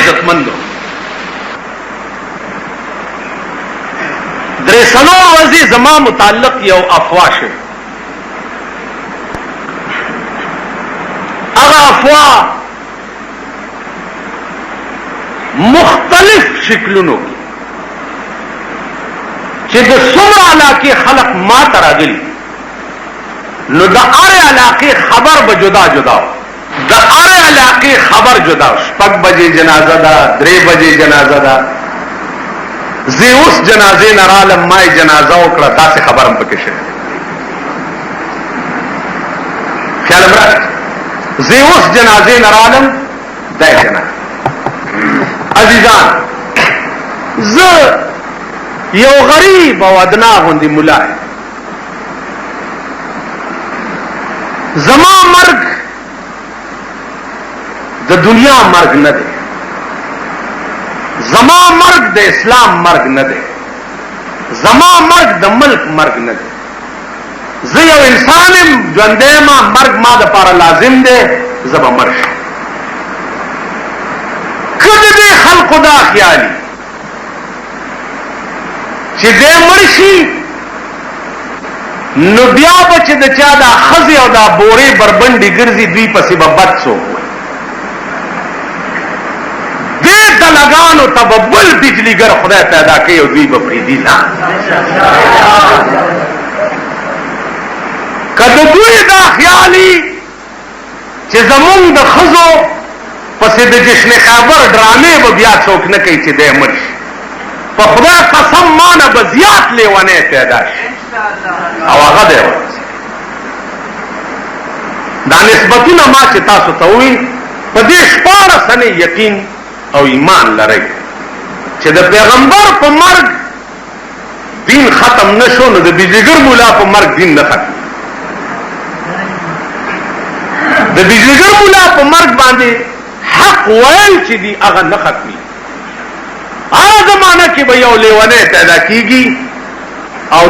عزتمندو درې څلور ورځې زما متعلق یو افوا شوه. هغه افوا مختلف شکلونو کې چې د څومره علاقې خلق ما ته راغلي نو د هر علاقې خبر به جدا جدا و. د هر علاقې خبر جدا و. 6 بجې جنازه ده، 3 بجې جنازه ده. زه اوس جنازې نه رالم، ما یې جنازه وکړه، داسې خبر هم پکې شوی. خیال هم راځي. زه اوس جنازې نه رالم، دا یې جنازه. عزیزان، زه یو غریب او ادنا غوندې ملا یم. زما مرګ د دنیا مرګ نه دی، زما مرګ د اسلام مرګ نه دی، زما مرګ د ملک مرګ نه دی. زه یو انسان یم، ژوندی یم، مرګ ما د پاره لازم دی، زه به مړ شم. که د دې خلقو دا خیالي چې دی مړ شي نو بیا به چې د چا دا ښځې او دا بورې بربنډې ګرځي دوی پسې به بد څوک وي. دې دلګانو ته به بل بجلیګر خدای پیدا کوي او دوی به پرېږدي نه. که د دوی دا خیالي چې زمونږ د ښځو پسې د جشن خیبر ډرامې به بیا څوک نه کوي چې دی مړ شي، په خدای قسم ما نه به زیات لیونی پیدا شي او هغه دی ورځي. دا نسبتونه ما چې تاسو ته وویل په دې 14 سنې یقین او ایمان لرئ چې د پیغمبر په مرګ دین ختم نشو نو د بجلیګر مولا په مرګ دین نه ختم. د بجلیګر مولا په مرګ باندې حق ویل چې دی هغه نه ختمي. هغه زمانه کې به یو لیونی پیدا کیږي او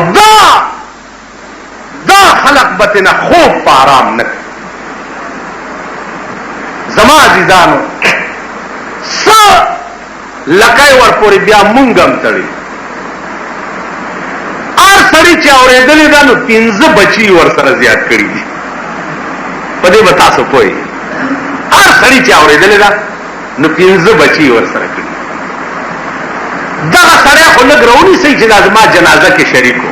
دا خلق بتنه خوب په آرام نه کوي. زما عزیزانو څه لکای ورپورې بیا مونږ هم تړي. هر سړي چې اورېدلې ده نو 15 بچي ورسره زیات کړي دي. په دې به تاسو پوهئ. هر سړي چې اورېدلې ده نو 15 بچي ورسره کړي. دغه سړی خو لږ راونیسئ چې دا زما جنازه کې شریک و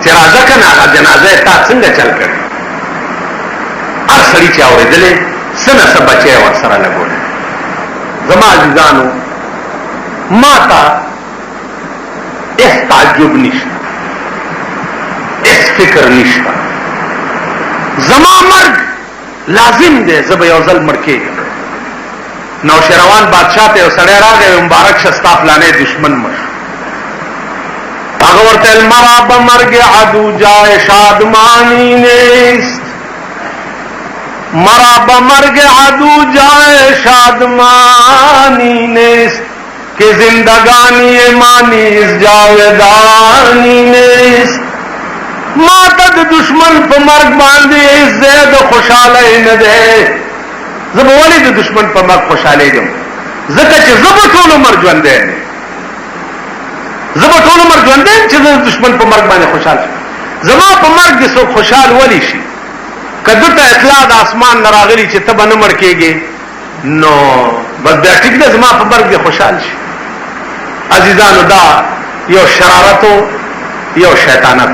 چې راځه که نه هغه جنازه یې تا څنګه چل کړې. هر سړي چې اورېدلې څه نه څه بچی یې ورسره لګولی. زما عزیزانو ما ته هېڅ تعجب نشته، هېڅ فکر نشته. زما مرګ لازم دی، زه به یو ځل مړ کېږم. نوشیروان بادشاہ ته یو سړی راغی، مبارک شه ستا فلانی دشمن مړ شو. هغه ورته ویل مرا به مرګ عدو جای شادمانی نیست، مرا به مرګ عدو جای شادمانی نیست، که زندگانی مانیز جاودانی نیست. ما ته د دشمن په مرګ باندې زید خوشاله نه ده. زه به ولې د دشمن په مرګ خوشالېږم؟ ځکه چې زه به ټول عمر ژوندی یم. زه به ټول عمر ژوندی یم چې زه د دشمن په مرګ باندې خوشحال شم. زما په مرګ دې څوک خوشحال ولی شي؟ که ده ته اطلاع د اسمان نه راغلي چې ته به نه مړ کېږې نو بس بیا ټیک ده، زما په مرګ دې خوشحال شي. عزیزانو دا یو شرارت و، یو شیطانت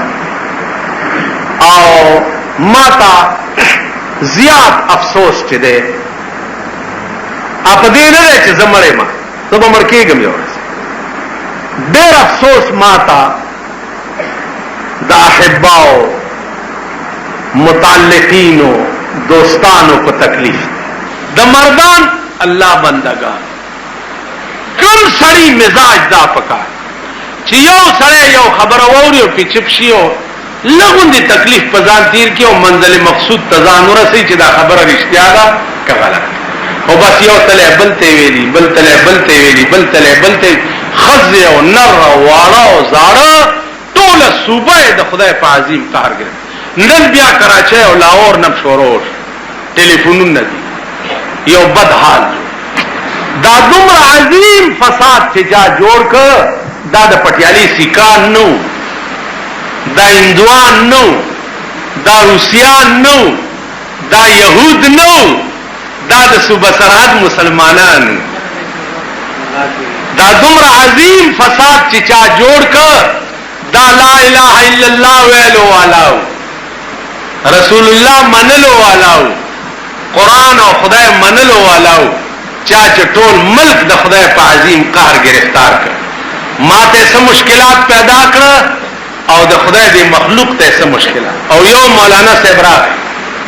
او ما ته زیات افسوس چې دی په دې نه دی چې زه مړ یم، زه به مړ کېږم یو ورځ. ډېر افسوس ما ته د احباو متعلقینو دوستانو په تکلیف د مردان الله بندگان کوم سړی مزاج دا پکار چې یو سړی یو خبره واوري او په چپ شي او لغوندې تکلیف په ځان تیر کې او منزل مقصود ته ځان ورسوي چې دا خبره رښتیا ده که غلط. او بس یو تلی بل ته ویلي، بل تلی بل ته ویلي، بل تلی بل ته ښځې او نر او واړه او زاړه ټوله صوبه یې د خدای په عظیم قهر ګرفت. نن بیا کراچۍ او لاهور نه شروع ټلیفونونه دي، یو بد حال دا دومره عظیم فساد چې چا جوړ کړ دا د پټیالي سیکان نو، دا هندوان نو، دا روسیان نو، دا یهود نو، دا د صوبه سرحد مسلمانان. دا دومره عظیم فساد چې چا جوړ کړ دا لا اله الا الله ویلو والاو، رسول الله منلو والاو، قرآن او خدای منلو والاو، چا چې ټول ملک د خدای په عظیم قهر گرفتار کړ. ما ته څه مشکلات پیدا کړ او د خدای د مخلوق ته څه مشکلات. او یو مولانا صاحب راغی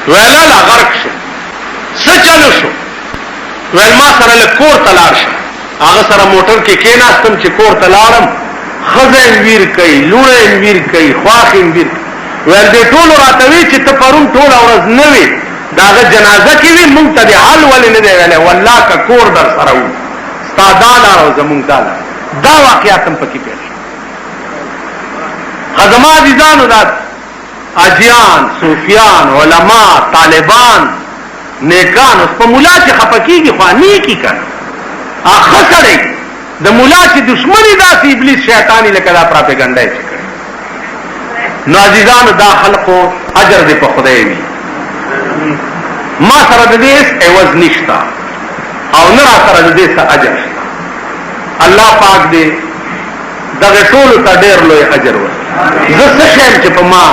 ویلا لا غرق شو، څه چلو شو؟ ویل ما سره له کور ته لاړ شه. هغه سره موټر کې کېناستم چې کور ته لاړم، ښځه یې ویر کوي، لوڼه یې ویر کوي، خواښ یې ویر کوي. ویل دې ټولو راته وی چې ته پرون ټوله ورځ نه وې، د هغه جنازه کې وي، مونږ ته دې حال ولې نه دی ویلی؟ والله که کور در سره وو ستا دا لار او زمونږ دا لار. دا واقعات هم پکې پیښ شو. زما عزیزانو دا اجیان، صوفیان، علما، طالبان، نیکان اوس په مولا چې خفه کېږي خو نیکي کنه ښه سړی د مولا چې دشمني داسې ابلیس شیطاني لکه دا پراپګنډه یې چې کړی. نو عزیزانو دا خلقو اجر دې په خدای وي. ما سره د دې عوض نشته او نه را سره د دې څه اجر شته. الله پاک دې دغه ټولو ته ډېر لوی اجر ورکړي. زه څه شیم چې په ما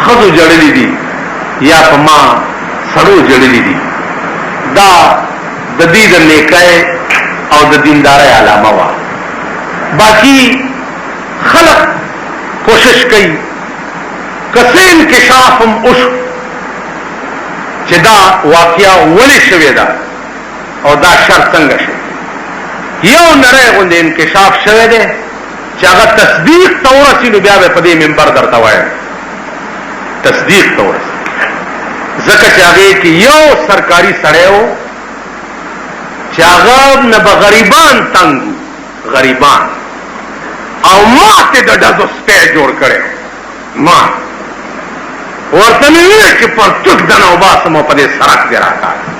ښځو جړلي دي یا په ما سړو جړلي دي دا د دې د نیکۍ او د دیندارۍ علامه وه. باقی خلق کوشش کوي که څه انکشاف هم وشو چې دا واقعه ولې شوې ده او دا شر څنګه شو. یو نری غوندې انکشاف شوی دی چې هغه تصدیق ته ورسي نو بیا به په دې منبر درته وایم تصدیق ته ورسي. ځکه چې هغې کې یو سرکاري سړی و چې هغه نه به غریبان تنګ غریبان او ما ته د ډزو سپی جوړ کړی ما ورته مې ویل چې پرتوک دنه وباسم او په دې سړک دې راکاږه.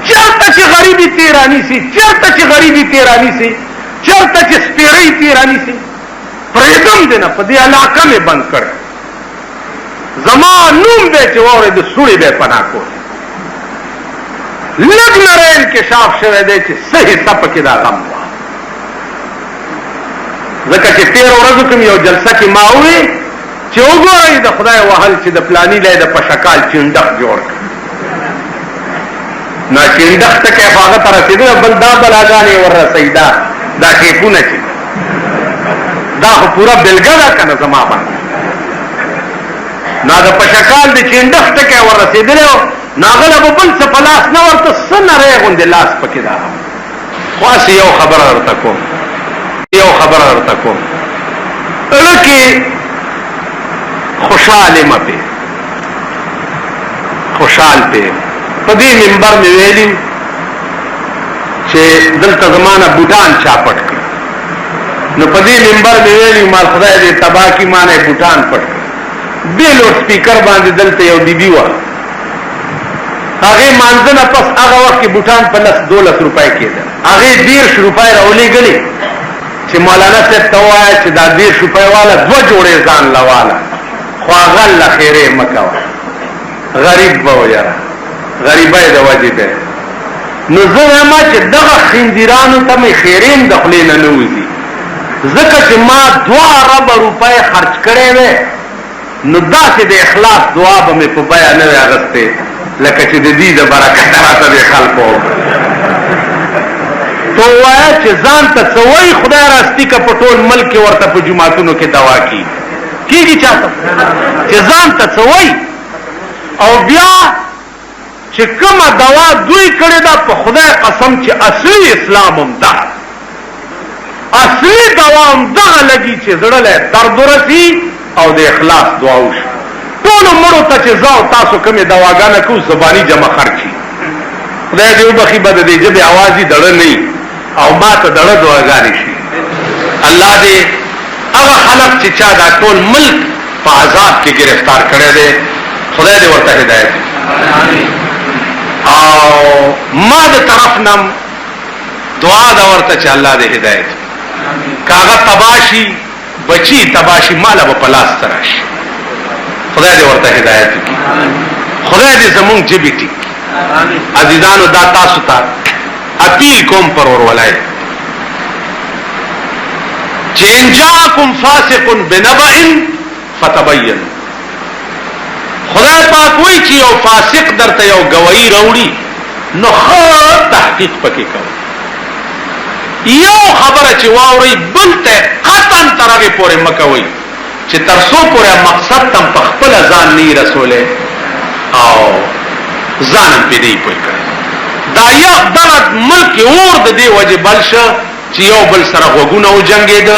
چېرته چې غریبي تېراني سي، چېرته چې غریبي تېراني سي، چېرته چې سپېرۍ تېراني سي، پرېږدم دې نه. په دې علاقه مې بند کړی. زما نوم دی چې واورې د سوړې به پناه کول. لږ نری انکشاف شوی دی چې څه حصه پکې دا غم وه. ځکه چې تېره ورځو کې یو جلسه کې ما ووې چې وګورئ د خدای وهل چې د پلاني لی د پشکال چینډخ جوړ کړ. نو چینډخ ته کې هغه ته رسېدله بل دا بلاګانې وررسوي دا ټیپونه چې دا خو پوره بلګه ده که نه زما باندې. نو د پشکال د چینډخ ټکی وررسېدلی و نو هغه له به بل څه په لاس نه ورته څه نری غوندې لاس پکې ده. خو هسې یو خبره درته کوم لکې خوشحال یم پې خوشحال پې په دې منبر مې ویلي چې دلته زما نه بوټان چا پټ کړ. نو په دې منبر مې ویلي مال خدای دې تباه کړي ما نه بوټان پټ کړ. دې لوډ سپیکر باندې دلته یو بیبي وه هغې مانځه نه پس هغه وخت کې بوټان په 10-12 روپۍ کېدل. هغې 10 روپۍ راولېږلې چې مولانا صاحب ته ووایه چې دا 10 روپۍ والا 2 جوړې ځان له واله خو هغه له خیرې مه کوه غریب به و یاره غریبۍ د وجې به. نو زه وایم چې دغه خنزیرانو ته مې خیرې هم د خولې نه نه وځي ځکه چې ما 2 اربه روپۍ خرچ کړی وی. نو داسې د اخلاص دعا به مې په بیه نه وی اغستې لکه چې د دې د برکته راته د خلکو تو ووایه چې ځان ته څه وایي خدای راستي که په ټول ملک کې ورته په جوماتونو کې دوا کېږي چاته چې ځان ته څه وایي. او بیا چې کومه دوا دوی کړې ده په خدای قسم چې اصلي اسلام هم ده اصلي دوا هم دغه لګي چې زړه له درد ورسي او د اخلاص دعا وشي. ټولو مړو ته چې زه او تاسو کومې دواګانې کوو زباني جمع خرچي خدای دې وبخي به د دې ژبې اواز یې دړه نه او ما ته دړه دعاګانې شي. الله دې هغه خلق چې چا دا ټول ملک په عذاب کې گرفتار کړی دی خدای دې ورته هدایت. او ما د طرف نم دعا دا ورته چې الله دې هدایت کاغه تباشي بچی تباشي مالا به پلاس تراشي خدای دې ورته هدایت وکړي خدای دې زمونږ جبې ټیک عزیزانو دا تاسو ته اپیل کوم پر ورولای چې ان جاءکم فاسق بنبأ فتبین خدای پاک وایي چې یو فاسق درته یو گواہی راوړي نو خو تحقیق پکې کوي یو خبره چې واوري بل ته قطعا ترغه پورې مکوي چې ترسو پورې مقصد تم په خپل ځان نه رسوله او ځان په دې پوي کړ دا یو دغه ملک اور د دې وجه بلشه چې یو بل سره وګونه او جنگید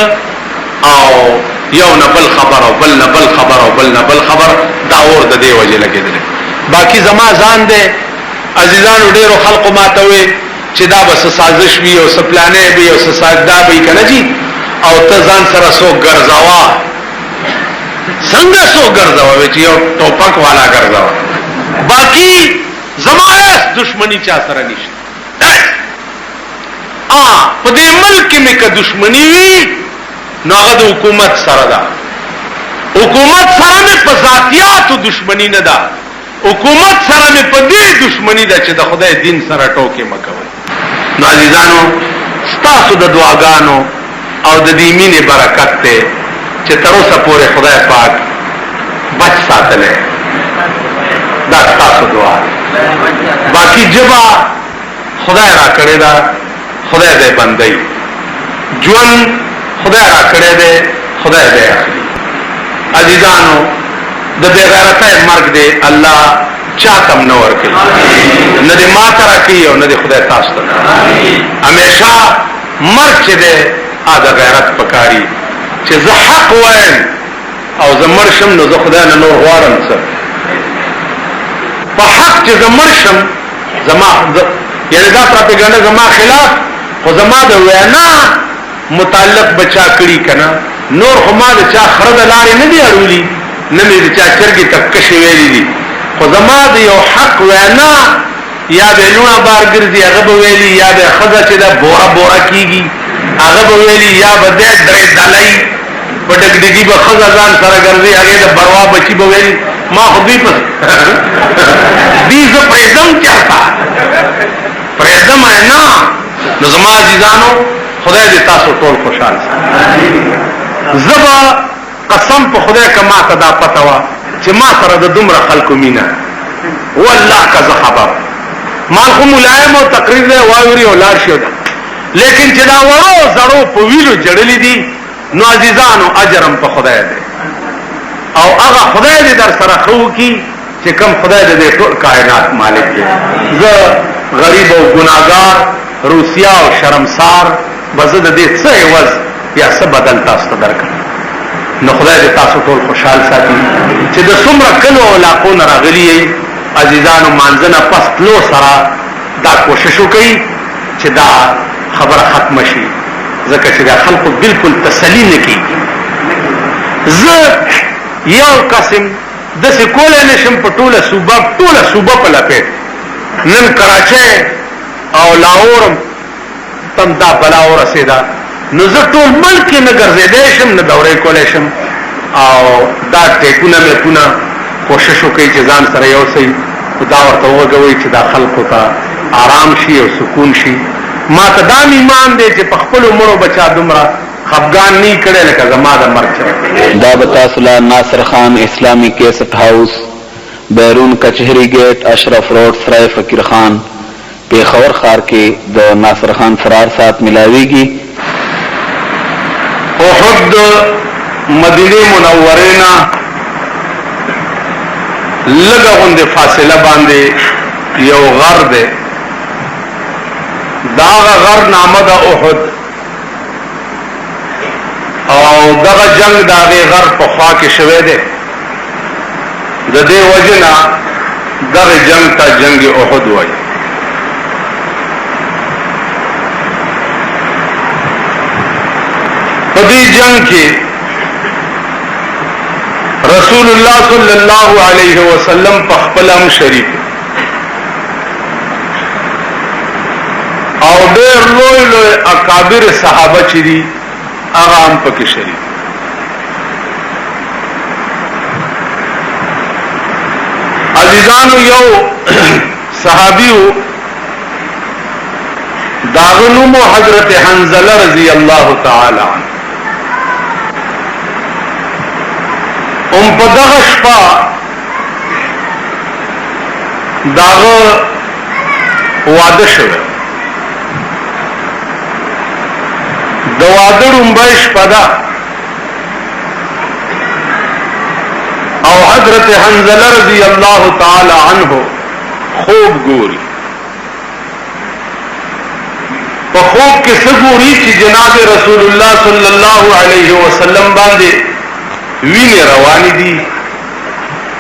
او یو نه بل خبر او بل نه بل خبر او بل نه بل خبر دا اور د دې وجه لګیدل باقی زما ځان دې عزیزانو ډیرو خلقو ماتوي چې دا بس سازش وی او سپلانې وی او ساده وی کنه جی او ته ځان سره سو ګرځاوا څنګه سو ګرځاوا چې یو ټوپک والا ګرځاوا باقی زمانه دشمنی چا سره نشته په دې ملک کې مې که دشمنی وی نو هغه د حکومت سره ده حکومت سره مې په ذاتياتو دشمنی نه ده حکومت سره مې په دې دشمنی ده چې د خدای دین سره ټوکې مکوي نو عزیزانو ستاسو د دعاګانو او د دې مینې برکت ته چې تر اوسه پورې خدای پاک بچ ساتلې دا ستاسو دعا باقی جبا خدای را کړی دا خدای دې بندي ژوند خدای را کړی دې خدای دې اخلي عزیزانو د بے غیرته مرګ دې الله چاته نه ورکړي نه دې ما سره کوي او نه دې خدای تاسو ته همیشه مرګ چې دې اده غیرت پکاري چې زه حق وایم او زه مرشم نو زه خدای نه نور غواړم څه په حق چې زه مرشم زما یعنی دا پروپاګاندا زما خلاف خو زما د وینا متعلق بچا کړی کنه نور خو ما د چا خرد لارې نه دی اړولي نه مې د چا چرګي تکشي ویلي دي خو زما د یو حق وینا یا به لونه بار ګرځي هغه به ویلي یا به خزه چې دا بورا بورا کیږي هغه به ویلي یا به دې درې دلای په ډګډګي به خزه ځان سره ګرځي هغه د بروا بچي به ویلي ما خو دې په دې زه پرېدم چاته پرېدم نه نو زما عزیزانو خدای دې تاسو ټول خوشاله زبا قسم په خدای کما تدا پتاوا چې ما سره د دومره خلکو مینا والله کا خبر ما خو ملایم او تقریر له واوري او لار شو لیکن چې دا ورو زړو په ویلو جړلې دي نو عزیزانو اجرم په خدای دې او هغه خدای دې در سره خو کی چې کوم خدای دې ټول کائنات مالک دی زه غریب او ګناګار روسیا او شرمسار بزد دې څه عوض یا څه بدل تاسو ته درکړم نو خدای دې تاسو ټول خوشحال ساتي چې د څومره کلو او علاقو نه راغلي عزیزانو مانځنه پس لو سره دا کوشش وکړي چې دا خبره ختم شي ځکه چې دا خلکو بالکل تسلی نه کیږي زه یو قسم د سکول نشم په ټوله صوبه په لپیټ نن کراچۍ او لاهور تم دا بلا ورسېدا نو زه ټول ملک نه ګرځېدای شم نه دورې کولای شم او دا ټیکونه مې پونه کوشش وکړي چې ځان سره یو سي دا ورته وګورئ چې دا خلکو ته آرام شي او سکون شي ما ته دا ایمان دی چې په خپل عمرو بچا دومره خفګان نه کړي لکه زما د مرګ سره دا بتاسلا ناصر خان اسلامی کیسٹ ہاؤس بیرون کچہری گیٹ اشرف روڈ سرائے فقیر خان پیښور ښار کې د ناصر خان فرار سات ملاویږي احد مدینه منوره نه لږه غونډه فاصله باندې یو غر دی دا غر نامه د احد او دغه جنگ دغه غر په خوا کې شوه دی د دې وجنه دغه جنگ ته جنگ احد وایي په دې جنگ کې رسول الله صلی الله علیه وسلم په خپل هم شریک او ډېر لوی لوی اکابر صحابه چې دي هغه هم پکې شریک. عزیزانو یو صحابیو داغه نوم حضرت حنظله رضی الله تعالی عنہ. په دغه شپه داغه واده شوه. د واده لومړۍ شپه ده او حضرت حنظله رضی الله تعالی عنہ خوب ګوري. په خوب کې څه ګوري چې جناب رسول الله صلی الله علیه وسلم باندې وینې روانې دي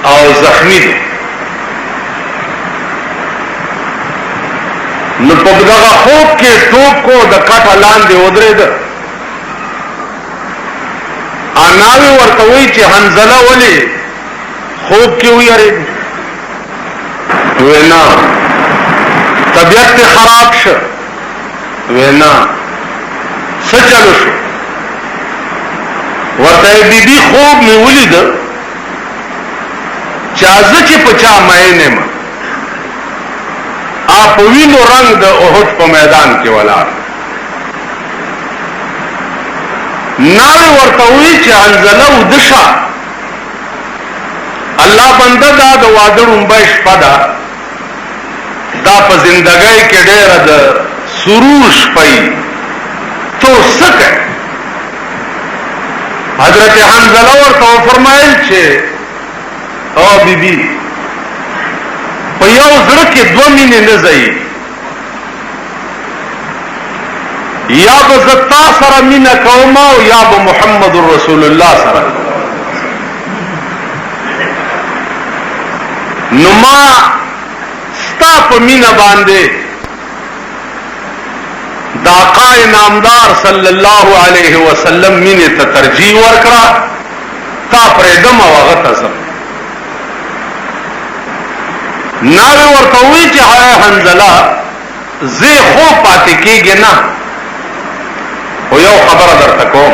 او زخمی دي. نو په دغه خوب کې ټوپ کو د کټه لاندې ودرېد. اناوی ورته وایي چې حنظله ولې خوب کې ویریږي؟ وینا طبیعت ته خراب شه. وینا څه چلو شو؟ ورته بیبي خوب مې ولید چې زه چې په چا مین یم په وینو رنگ د احد په میدان کې ولاړ. ناوی ورته وایي چې حنظله وده شه، الله بنده دا د واده لومړۍ شپه ده، دا په زندګۍ کې ډېره د سرور شپه تو څه کوې؟ حضرت حنظله ورته وفرمایل چې او بیبي په یو زړه کې دوه مینې نه ځایي، یا به زه تا سره مینه کوم او یا به محمد رسول الله سره. نو ما ستا په مینه باندې د آقا نامدار صلی الله علیه وسلم مینې ته ترجیح ورکړه، تا پرېږدم او هغه ته ځم. ناوی ورته وایي چې حنظله زه خو پاتې کېږې نه، خو یو خبره درته کوم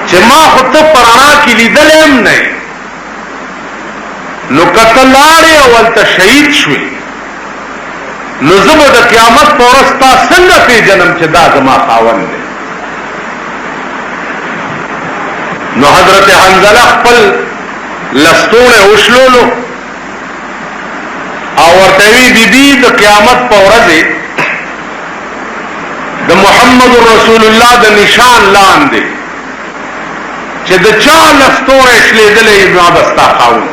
چې ما خو ته په رڼا کې لیدلی هم نه یې، نو که ته لاړې او هلته شهید شوې نو زه به د قیامت په ورځ تا څنګه پېژنم چې دا زما خاوند دی؟ نو حضرت حنظله خپل لستوڼی وشلولو او ورته وی بیبي د قیامت په ورځ د محمد رسول الله د نشان لاندې چې د چا لستوڼی شلېدلی نو به ستا خاوند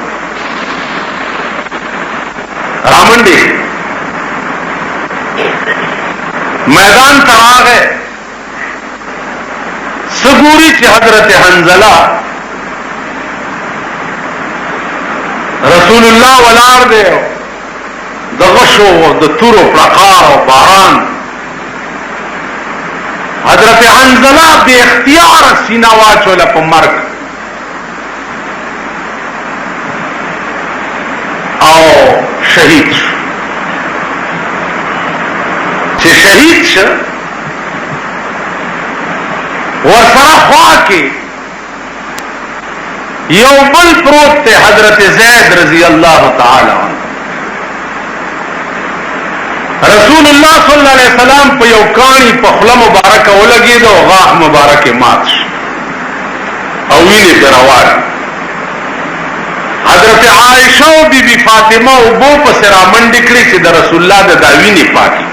رامنډې میدان ته راغی. څه ګوري چې حضرت حنظله رسول الله ولاړ دی، د غشو د تورو پړقار او باران. حضرت حنظله بے اختیار سینه واچوله په مرګ او شهید شو. چې شهید شو ورسره خوا کې یو بل پروت ته حضرت زید رضی الله تعالی عنہ. رسول الله صلی الله علیه وسلم په یو کانی په خوله مبارکه ولګید او غاښ مبارک مات شو او وینې پرې روانې. حضرت عائشه او بی بی فاطمه اوبو پسې رامنډې کړې چې د رسول الله د دا وینې پاکي.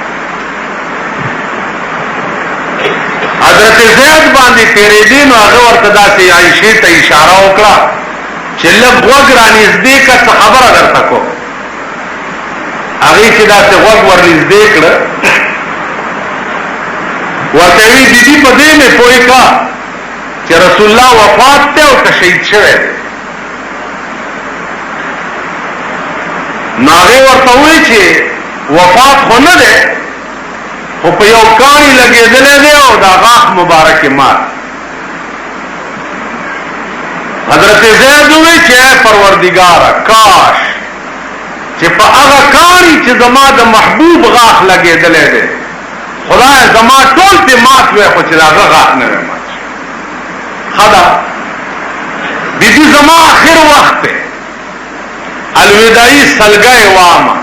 حضرت زید باندې تیرېدې نو هغه ورته داسې عائشې ته اشاره وکړه چې لږ غوږ رانږدې که څه خبره درته کوم. هغې چې داسې غوږ ورنږدې کړه ورته وی بیبي په دې مې پوه کا چې رسول الله وفات دی او که شهید شوی دی. نو هغې ورته ووایي چې وفات خو نه دی خو په یو کاڼي لګېدلی دی او دا غاښ مبارک مات. حضرت زید ووایي چې اے پروردګاره کاش چې په هغه کاڼي چې زما د محبوب غاښ لګېدلی دی خدای زما ټول دې مات وی خو چې د هغه غاښ نه وی مات ښه ده بیبي زما آخر وخت دی الوداعي سلګی وامه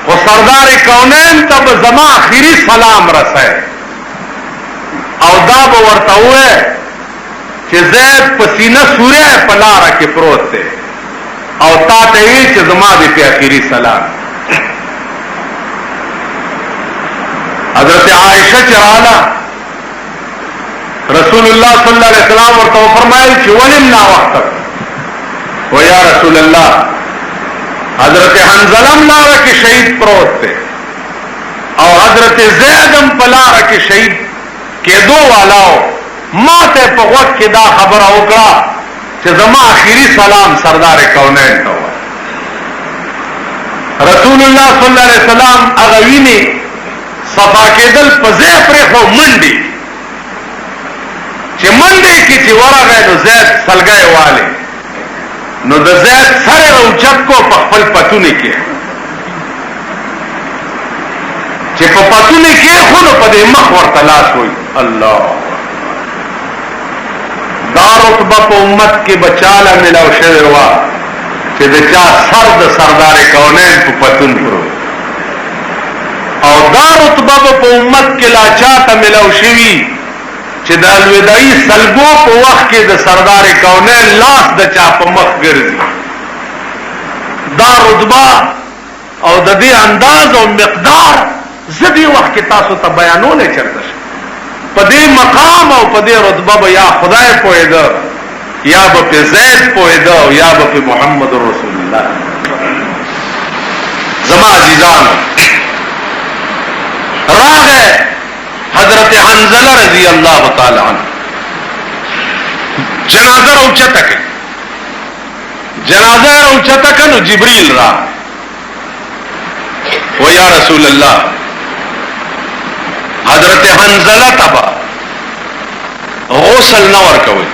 خو سردار کونین ته به زما آخري سلام رسئ او دا به ورته ووایې چې زید په سینه سوری په لاره کې پروت دی او تا ته وی چې زما دې په آخري سلام حضرت عائشہ چې رااله رسول الله صلی الله علیه وسلم ورته فرمایل چې ولیم نا وخت و یا رسول الله حضرت حنظله لاره کې شهید پروت دی او حضرت زیدم په لاره کې شهید کېدو والاو ما ته په وخت کې دا خبره وکړه چې زما آخري سلام سردار کونین ته وایي رسول الله صلی الله علیه وسلم هغه ویني صفا کېدل په ځای پرېښو منډې چې منډې کې چې ورغی نو زید سلګی والی نو د زید سره راوچت کو په خپل پتونې کې چې په پتونې کې خو نو په دې مخ ورته لاس وي الله دا رتبه په امت کې بچاله ملاو شوې وه چې د چا سر د سردار کونین په پتون پروت او دا رتبه په امت کې لا چاته ملاو شوي چې د الوداعي سلګو په وخت کې د سردار کونین لاس د چا په مخ ګرځي دا رتبه او د دې انداز او مقدار زه دې وخت کې تاسو ته بیانولی چېرته شم په دې مقام او په دې رتبه به یا خدای پوهېده یا به په زید پوهېده او یا به په محمد رسول الله زما عزیزانو راغه حضرت حنظله رضی الله تعالی عنہ جنازه اوچته کړه جنازه اوچته کړه جبريل را و یا رسول الله حضرت حنظله تبا غسل نور کوي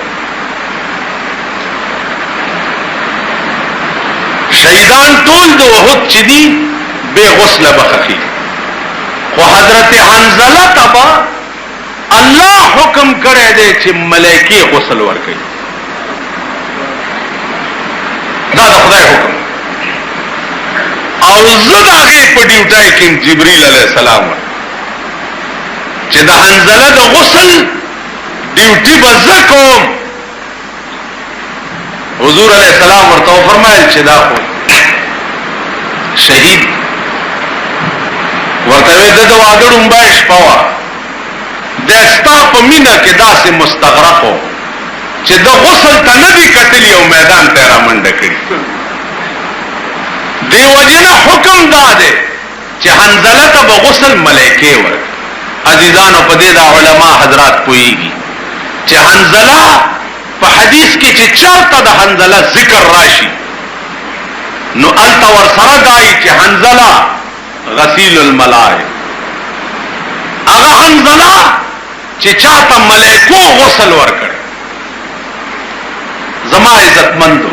شهیدان ټول د وحد چې دي بے غسل بخخي خو حضرت حنظله تبا الله حکم کړی دی چې ملائکه غسل ورکړي دا د خدای حکم او زه د هغې په ډیوټای کې جبريل علیه السلام چې د حنظله د غسل ډیوټي به زه کوم حضور علیه السلام ورته وفرمایل چې دا خو شهید ورته وی د واده ډومبه شپه وه د ستا په مینه کې داسې مستغرق و چې د غسل ته نه دي کتلي او میدان ته یې رامنډه کړي دې وجې نه حکم دا دی چې حنظله ته به غسل ملایکې ورکړي عزیزانو په دې دا علما حضرات پوهیږي چې حنظله په حدیث کې چې چرته د حنظله ذکر راشي نو الته ورسره دایي چې حنظله غسیل الملائک هغه حنظله چې چاته ملائکو غسل ورکړي زما عزتمندو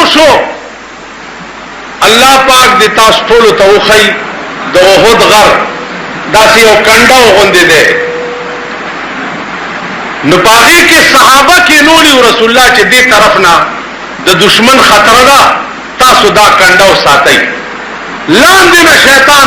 وشو الله پاک دې تاسو ټول ته وخی د احد غر داسې یو کنډو غوندې دی نو پاغي کې صحابه کې نوړي رسول الله چې دې طرف نه د دشمن خطر ده تاسو دا کنډو ساتئ لاندې نه شیطان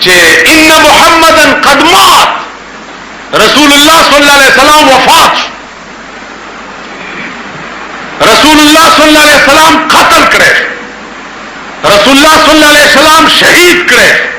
چې ان محمدن قد مات رسول الله صلی الله علیه وسلم وفات رسول الله صلی الله علیه وسلم قتل کړي رسول الله صلی الله علیه وسلم شهید کړي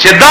چې دا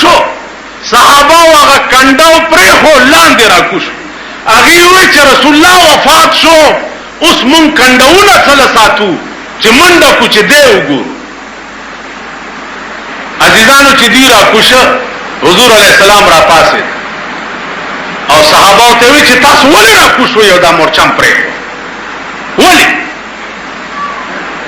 شو صحابه هغه کنډاو پرې هو لاندې راکوش هغه وی چې رسول الله وفات شو اوس مون کنډاونه سره ساتو چې منډه کو چې دی وګور عزیزانو چې دی راکوش حضور علیه السلام را پاسه او صحابه ته وی چې تاسو ولې راکوش یو دا مورچم پرې ولې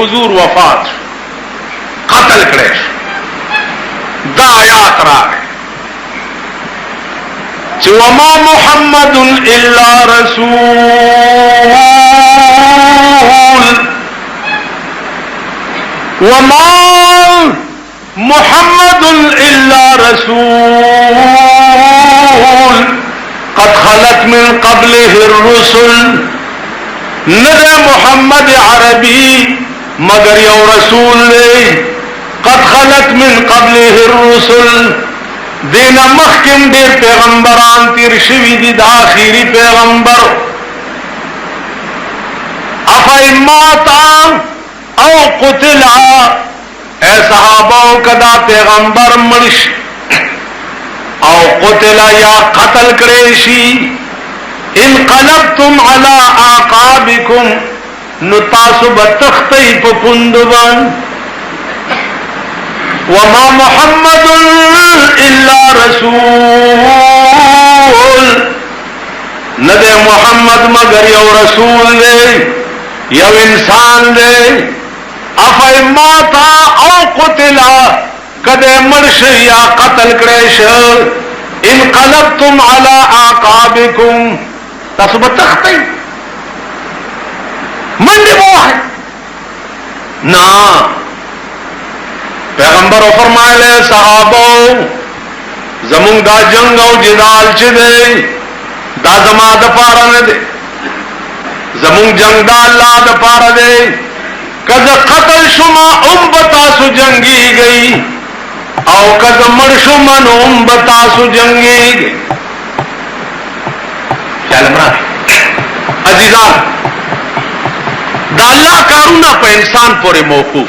حضور وفات شو قتل کړي دا آیات راغی چې وما محمد الا رسول وما محمد الا رسول قد خلت من قبله الرسل نده محمد عربی مگر یو رسول لے قد خلت من قبله الرسل دینا مخکم دیر پیغمبران تیر شوی دی دا آخری پیغمبر افایماتا او قتلا اے صحاباؤ کدا پیغمبر مرش او قتلا یا قتل کریشی انقلبتم على اعقابكم نتاسو بتختی پپندبان وما محمد الا رسول ندے محمد مگر یو رسول دے یو انسان دے افایماتا او قتلا کدے مرش یا قتل کریش انقلبتم على اعقابكم تاسو بتختی منڈی بواہ نا پیغمبر و فرمائے صحابو زمون دا جنگ او جدال چھ دے دا زما دا پارا نہ دے زمون جنگ دا اللہ دا پارا دے کز قتل شما بتاسو جنگی گئی او کز مر شما بتاسو جنگی گئی خیال مراد عزیزان دا اللہ کارونا پہ انسان پورے موقوف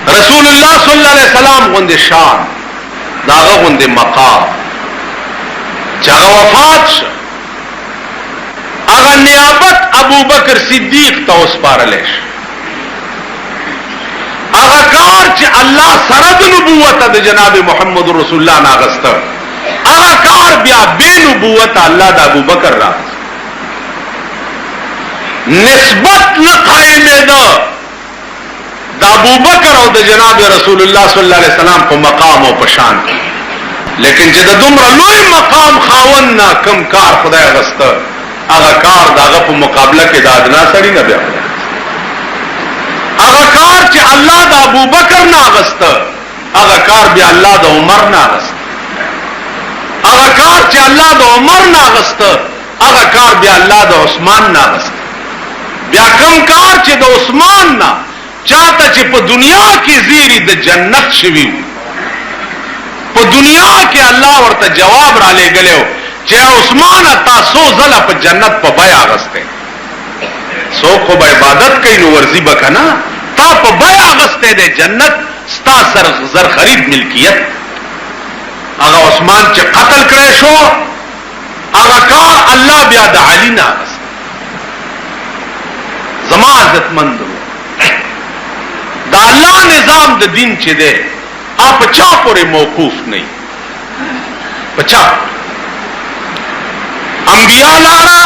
رسول اللہ صلی اللہ علیہ وسلم غند شان داغا غند مقام چاگا وفات شا اگا نیابت ابو بکر صدیق تا اس پارلیش اگا کار چی اللہ سرد نبوت دا جناب محمد رسول اللہ ناغستا اگا کار بیا بے نبوت اللہ دا ابو بکر را نسبت نقائم دا ابو بکر او دا جناب رسول اللہ صلی اللہ علیہ وسلم کو مقام او پشان لیکن جدا دمرا لوی مقام خاون نا کم کار خدای غستا اگا کار دا غپ مقابلہ کے دادنا سڑی نہ بیا اگا کار چی اللہ دا ابو بکر نا غستا اگا کار بیا اللہ دا عمر نا غستا اگا کار چی اللہ دا عمر نا غستا اگا کار بیا اللہ دا عثمان نا غستا بیا کم کار چی دا عثمان نا چاہتا چی پا دنیا کی زیری دا جنت شویو پا دنیا کے اللہ ورطا جواب را لے گلے ہو چی عثمان تا سو زلا پا جنت پا بیا غستے سو خوب عبادت کئی نو ورزی بکنا تا پا بیا غستے دے جنت ستا زر خرید ملکیت اگا عثمان چی قتل کرے شو اگا کار اللہ بیا دا علی نا غستے زمان عزت مند ہو دا اللہ نظام دا دین چی دے آپ چا پورے موقوف نہیں پچا انبیاء لارا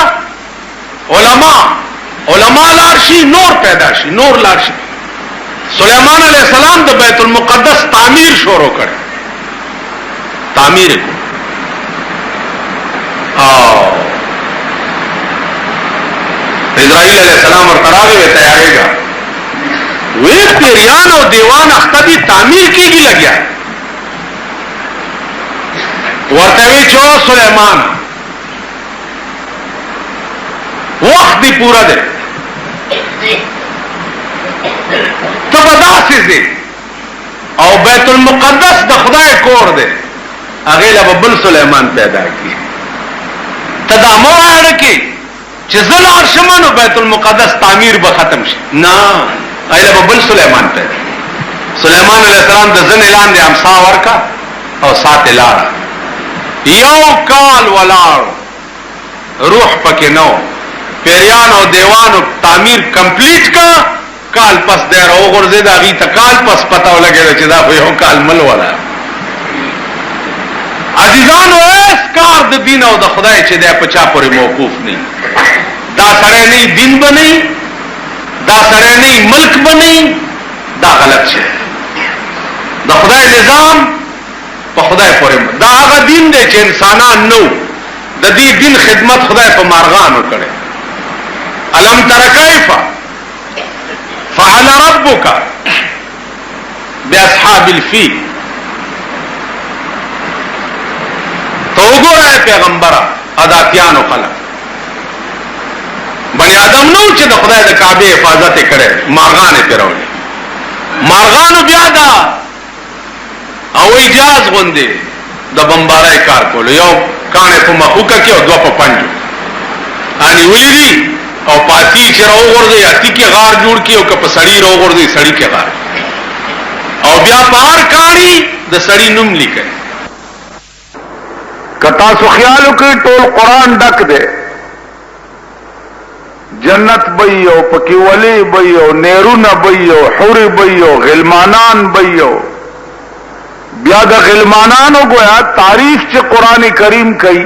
علماء لارشی نور پیدا شی نور لارشی سلیمان علیہ السلام دا بیت المقدس تعمیر شروع کرے تعمیر کو اسرائیل علیہ السلام اور تراغے میں تیارے گا وہ پیریان اور دیوان اختبی تعمیر کی گی لگیا ہے ورتوی چو سلیمان وقت بھی پورا دے تو بدا سے دے اور بیت المقدس دا خدا کور دے اگیلا ببل سلیمان پیدا کی تدامو آئے کی چزل عرشمان و بیت المقدس تعمیر بختم شی نا اگیلا ببل سلیمان پیدا سلیمان علیہ السلام دا زن اعلان دے امسا ورکا اور سات لارا یو کال ولار روح پکی نو پیریان او دیوانو تعمیر کمپلیٹ کا کال پس دے رہو غرزے دا غیتا کال پس پتاو لگے دا چدا خو یو کال مل والا عزیزانو ایس کار دا دین او دا خدای چی دے پچا پوری موقوف نہیں دا سرے نہیں دین بنی دا سرے نہیں ملک بنی دا غلط چی دا خدای نظام په خدای پورې دا هغه دین دی چې انسانان نو د دې دین خدمت خدای په مارغانو کړي. الم تر کیف فعل ربک باصحاب الفیل. تو وګورئ پیغمبره اداتیانو خلک بنی آدم نو چې د خدای د کعبه حفاظت کړي مارغانې پیروي. مارغانو بیا دا او اجاز غوندي د بمبارای کار کولو یو کانه په مخوکه کې او دوا په پنجو اني ویلي او پاتی چې راو ورځي اتی کې غار جوړ کی او که په سړی راو ورځي سړی کې غار او بیا پار کاری د سړی نوم لیکي. کتا سو خیالو کې ټول قران ډک دی جنت بيو پکې ولی بيو نیرونه بيو حور بيو غلمانان بيو. بیا د غلمانانو گویا تعریف چې قران کریم کوي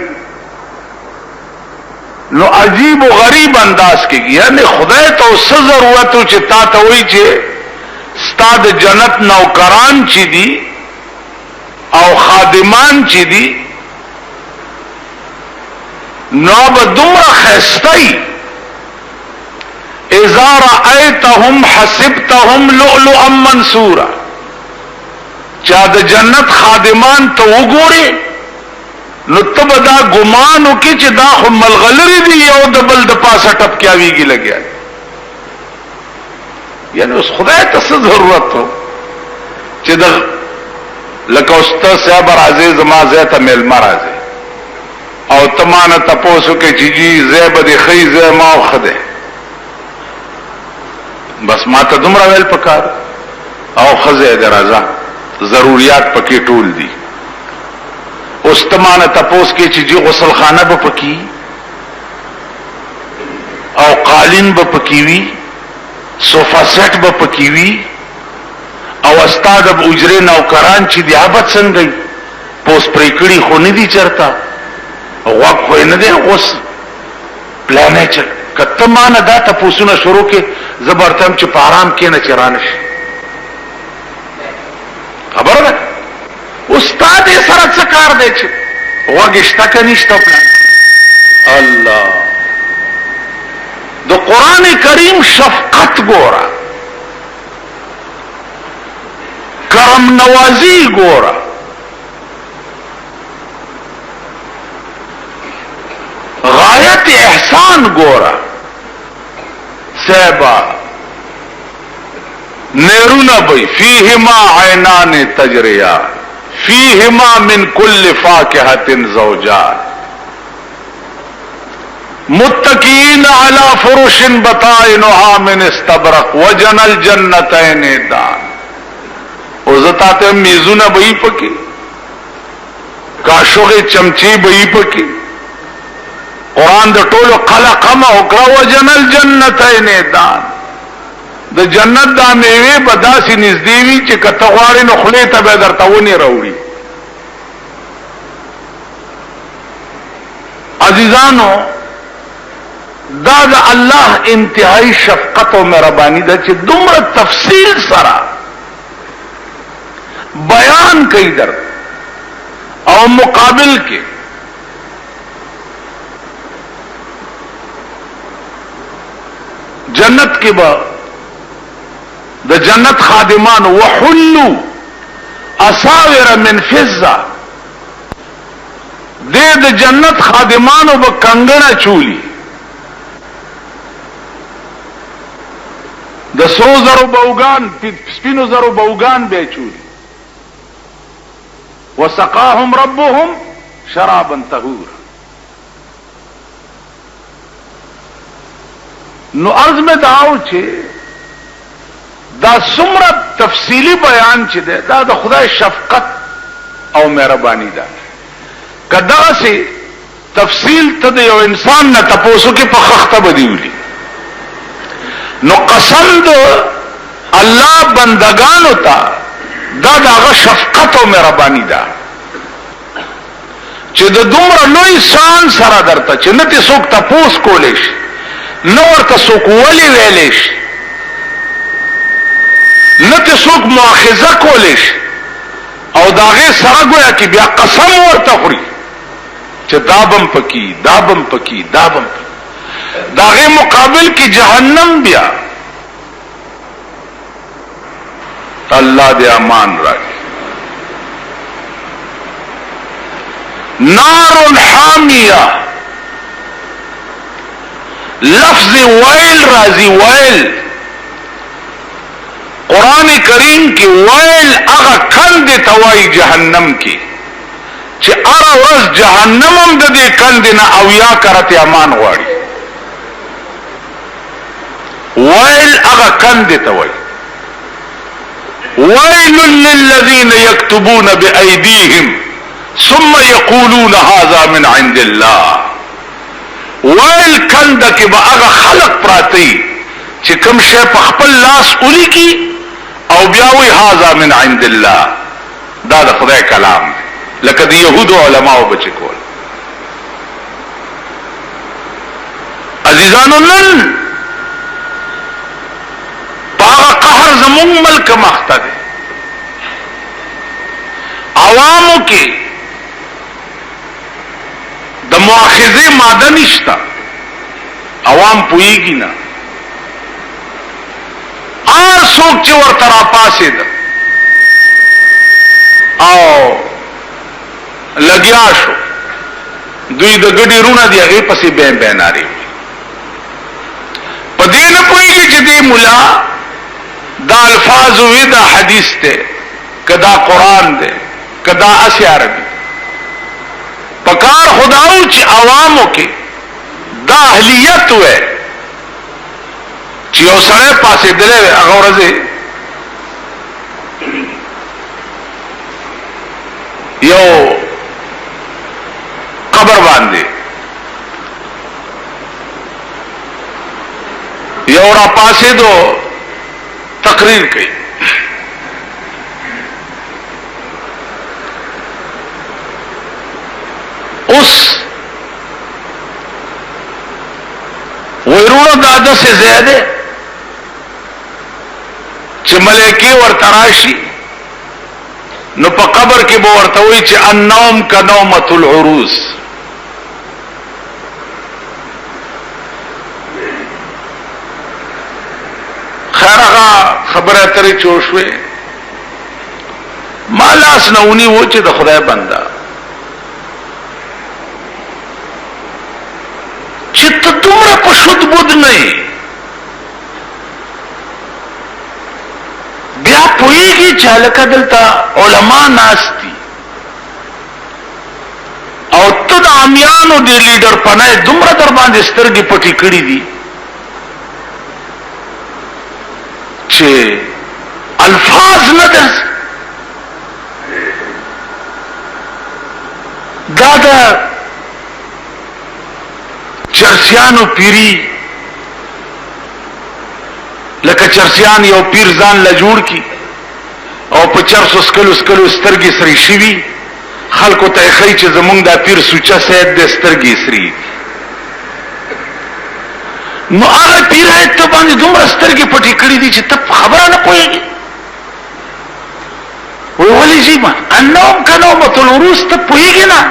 نو عجیب و غریب انداز کې یعنی خدای ته څه ضرورت چې تا ته وایي چې ستاد جنت نوکران چي دي او خادمان چي دي نو به دومره خستای اذا رأيتهم حسبتهم لؤلؤا منثورا. چا د جنت خادمان ته وګوري نو ته به دا ګمان وکړي چې دا خو ملغلري دي یو د بل د پاسه ټپکیاویږي لګیا. یعنی اوس خدای ته څه ضرورت و چې د لکه استاد صاحب راځي زما ځای ته میلمه راځي او تمانه تپوسو کې چې جی زیب دي خی زی ما خده بس ما ته دومره ویل پکار او خزه درازه ضروریات پکې ټول دي. اوس تمانه تپوس کې چې جی غسل خانه به پکې او قالین به پکې وي صوفا سیټ به پکې وي او استاد اب اجره نوکران چې دی عبادت څنګه پوس پریکړي خو نه دي چرتا وقت خو نه دی اوس پلان چې کته مان دا تاسو شروع کې زبرتم چې په آرام کې نه چرانه شي خبر ده استاد یې سره څه کار دی چې وګشتا کنيشتا پلان. الله د قران کریم شفقت ګورا کرم نوازی ګورا غایت احسان ګورا سبا نیرونا بی فیہما عینان تجریا فیہما من کل فاکہۃ زوجان متکئین علی فرش بطائنها من استبرق وجن الجنتین دان. وزتاتے میزونا بئی پکی کاشوغ چمچی بئی پکی قرآن د ټولو قلقم او کرا وجن الجنتین دان. د جنت دا میوه بداسي نږدې وي چې کته غواړي نو خله ته به درته ونی راوړي. عزیزانو دا د الله انتهایی شفقت او مهرباني ده چې دومره تفصیل سره بیان کوي در او مقابل کې جنت کې به د جنت خادمان وحلوا اساور من فضه د جنت خادمانو به کنګڼه چولی د سرو زرو بوغان سپینو زرو بوغان به چولی وسقاهم ربهم شرابا طهورا. نو عرض میں داو چې دا څومره تفصیلی بیان چې دا د خدای شفقت او مهرباني ده. کدا سي تفصیل ته یو انسان نه تاسو کې په خخته بدیولي نو قسم دو الله بندگانو ته دا دغه شفقت او مهرباني ده چې د دومره لوی شان سره درته چې نه تاسو تاسو کولې نو ورته څوک ولي ویلې نه ته څوک مؤاخذه کولیش او داغه سره گویا کی بیا قسم ورته خوري چې دابم پکی دابم پکی دابم پکی. داغه مقابل کی جهنم بیا. اللہ دے امان راکی. نار حامیہ لفظ ویل راضی ویل قرآن کریم کی ویل اغا کند توائی جہنم کی چھ ارا ورز جہنمم دے کند نا اویا کرت امان غواړي. ویل اغا کند توائی. ويل للذين يكتبون بأيديهم ثم يقولون هذا من عند الله. ويل کند کې به هغه خلق پراتی چې کوم شی په خپل لاس اولی کی او بیا وی هذا من عند الله. دا د خدای کلام دی لکه د يهودو علماو بچ کول. عزیزانو نن قهر زمون ملک مخته دی. عوامو کې د مؤاخذه ماده نشتا. عوام پویږي نه. څوک چې ورته را پاسې ده او لګیا شو دوی د ګډي رونه دی هغه پسې بین بین ناری په دې نه پوهیږي چې دې مولا دا الفاظ وی دا حدیث ته کدا قران ده کدا اسی عربي پکار خداو چې عوامو کې دا اهلیت وې چې یو سره پاسې دلې هغه ورځې یو قبر باندې یو را پاسې دو تقریر کوي اوس ویرونو داده سے زیاده چې ملائکی ورتراشی نو په قبر کې به ورته وي چې النوم کنومة العروس خیرغه خبره ترې چوشوي ما لاس نونی و چې د خدای بنده چې ته دومره په شد بود نه بیا پوهیږي چې هلکه دلته علما ناست دي او ته د عامیانو د لیډر پناه دومره در باندې سترګې پټې کړې دي چې الفاظ نه درځي دا د چرسیانو پیری لکه چرسیان یو پیر ځان له جوړ کی او په چرسو سکلو سکلو سترګې سری شوي خلکو ته ښایي چې زمونږ دا پیر سوچه سید د سترګې سری نو هغه پیر ته باندې دومره سترګې پټې کړې دي چې ته خبره نه پوهېږي وی ولې ځي ما النوم کنومة العروس ته پوهېږي نه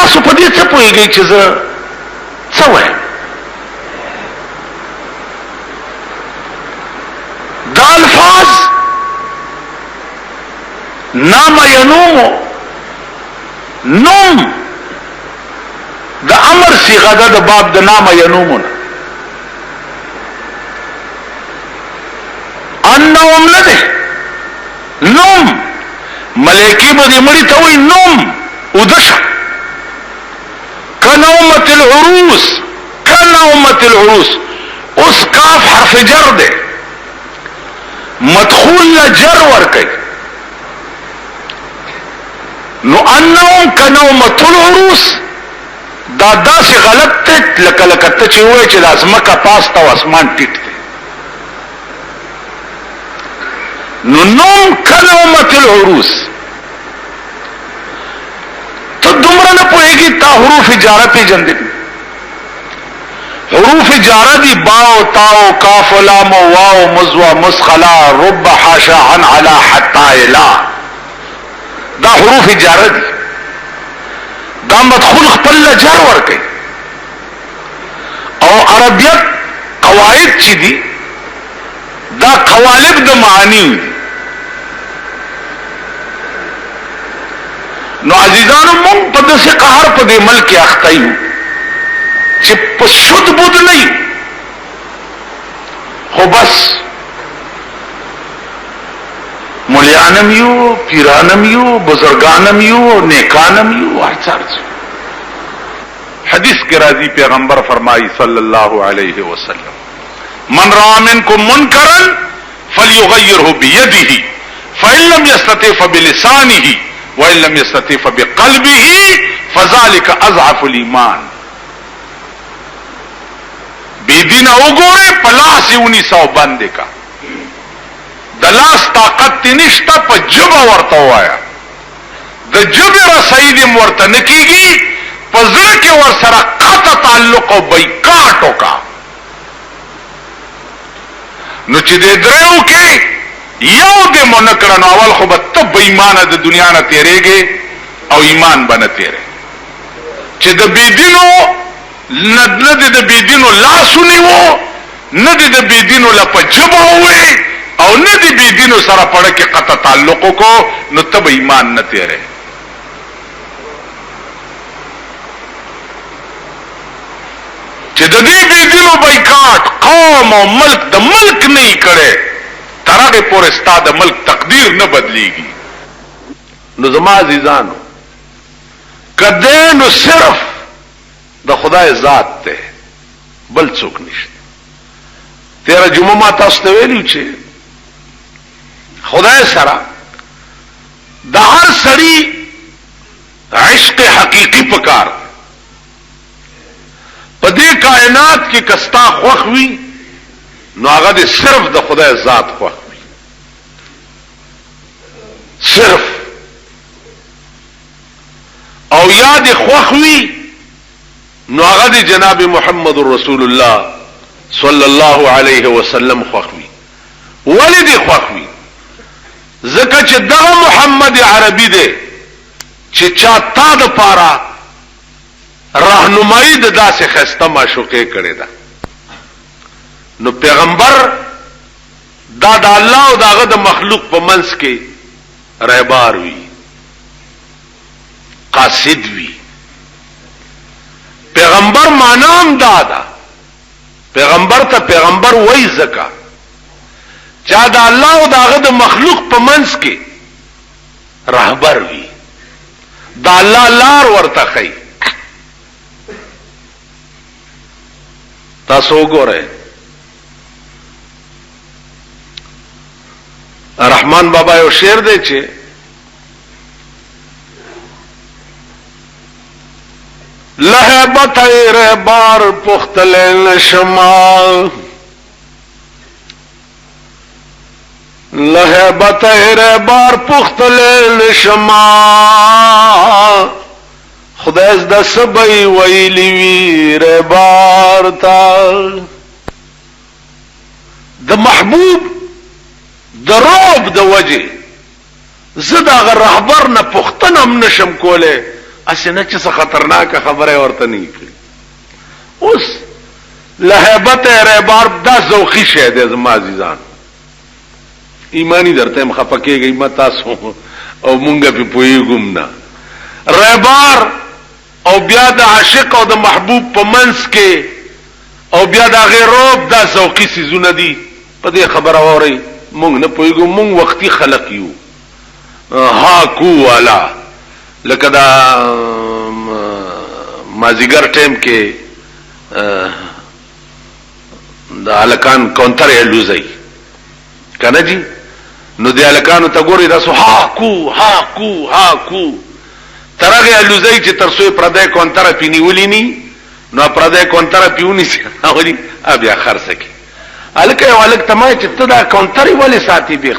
تاسو په دې څه پوهیږئ چې زه څه وایم دا الفاظ نام ینومو نوم د امر صيغه ده د باب د نام ینومو النوم نه ده نوم ملائکی به دې مړي ته وایي نوم ودشه کنومة العروس کنومة العروس اس کاف حرف جر دے مدخول لا جر ورکی نو انهم کنومة العروس دا سے غلط تے لکا لکا تچے ہوئے چی لازمکا پاستا و اسمان ٹیٹ دے نو نوم کنومة العروس تو دومره نه پوهیږي تا حروف جاره پیژندل حروف جاره دي باو تاو کاف لام واو مزوا مسخلا رب حاشا عن علا حتا الا دا حروف جاره دي دا مدخول خپل جر ور کوي او عربیت قواعد چي دي دا قوالب د معانی. نو عزیزانو مونږ په داسې قهر په دې ملک اخته یو چې په سود بود نه یو، خو بس مولیانم یو، پیرانم یو، بزرگانم یو، نیکانم یو، هر څه. حدیث کے راضی پیغمبر فرمائی صلی اللہ علیہ وسلم من رأى منکم منکرا فلیغیرہ بیدہ فإن لم یستطع فبلسانہ وإن لم یستطع فبقلبہ فذلک اضعف الایمان. بے دین اوگورے پلاس 1900 بندے کا دلاس طاقت نشتا پا جبا ورطا ہوایا دا جب رسائی دیم ورطا نکی گی پزر کے ور سرا قطع تعلق و بیکاٹو کا نو چی دے دریو کے یو دے منکرن اول خوبت تب ایمان دا دنیا نا تیرے گے او ایمان بنا تیرے چی دا بیدینو ندی دا بیدینو لا سنی وہ ندی دا بیدینو لپا جبا ہوئے او ندی بیدینو سرا پڑا کے قطع تعلقو کو نو تب ایمان نا تیرے. چې د دې بيدینو بایکاټ قوم او ملک د ملک نه کړي تر هغه پورې ستاسو د ملک تقدیر نه بدليږي. نو زما عزیزانو کده نو صرف د خدای ذات ته بل څوک نشته. تیرا جمعه ما تاسو ته ویلو چې خدای سره د هر سړي عشق حقيقي پکار په دې کائنات کې کستا خوخ وي نو هغه دې صرف د خدای ذات خوخ وي صرف، او یاد خوخ وي نو هغه دې جناب محمد رسول الله صلی الله علیه وسلم خوخ وي. ولی دې خوخ وي؟ ځکه چې دغه محمد عربي دی چې چا تا د پاره راهنمایي د داسې خسته معشوقه کړي ده. نو پیغمبر دا د الله او داغه د مخلوق په منځ کې رهبار وي، قاصد وي. پیغمبر معنام دادا پیغمبر ته پیغمبر وای زکا چا د الله او داغه د مخلوق په منځ کې رهبر وي، د الله لار ورته خي. تاسو وګورئ رحمان بابا یو شعر دی چې لهبت رهبار پختل نشما لهبت رهبار پختل نشما خدای د سبای ویلی وی رهبار تا د محبوب د روب د وجه زدا غ رهبر نه پختنم نشم کوله اسنه چې خطرناک خبره ورته نه کړي. اوس لهبت رهبار دا ذوقي شه د زما عزیزان ایمانی درته مخفکیږي ما تاسو او مونږه په پویګم نه رهبار او بیا د عاشق او د محبوب په منځ کې او بیا د غیروب دا ذوقي سيزونه دي. په دې خبره اوري مونږ نه پویګو مونږ وختي خلق یو ها کو والا لکه دا مازیګر ټیم کې دا الکان کونتر یلوزي کنه جی نو دی الکانو ته ګوري دا سو ها کو ترغه یلوزي چې ترسوې پردې کونتر پینیولې ني نو پردې کونتر پیونی سي اوري بیا خرڅه الکه والک تمای چې تدا کونتر ولې ساتي بیخ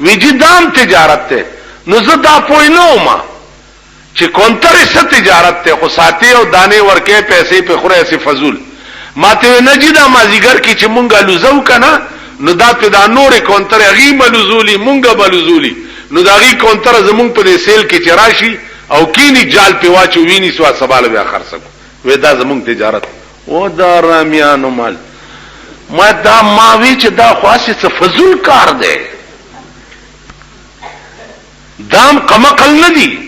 وجدان تجارت ته نو زدا پوینو ما چې کونتر څه تجارت ته خو ساتي او دانه ورکه پیسې په خوره سي فزول ماته نجدا مازیګر کې چې مونږه لوزو کنه نو دا په دا نورې کونتر هغه ملوزولي مونږه ملوزولي نو دا غي کونتر زمونږ په سیل کې چراشي او کینی جال په واچو ویني سوا سوال بیا خرڅو وې دا زمونږ تجارت او دا رامیانو مال ما وی چې دا خاصه څه فزول کار دی دام قمقل نه دي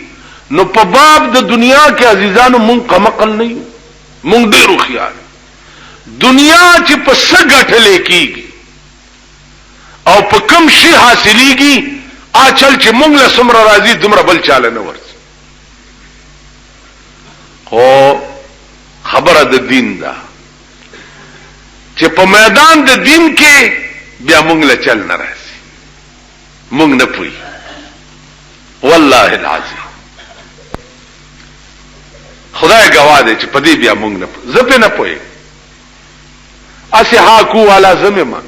نو په باب د دنیا کې عزیزانو مونږ قمقل نه یو مونږ ډیرو خیال دنیا چې په سګټلې کیږي او په کم شي حاصلېږي اچل چې مونږ له سمره راضي دمر بل چاله نه ورځي خو خبره د دین ده چې په میدان د دین کې بیا مونږ له چل نه راځي مونږ نه پوي والله العظیم خدای گواه دی چې په دې بیا مونږ نه زپه نه پوي اسی حاکو والا زمما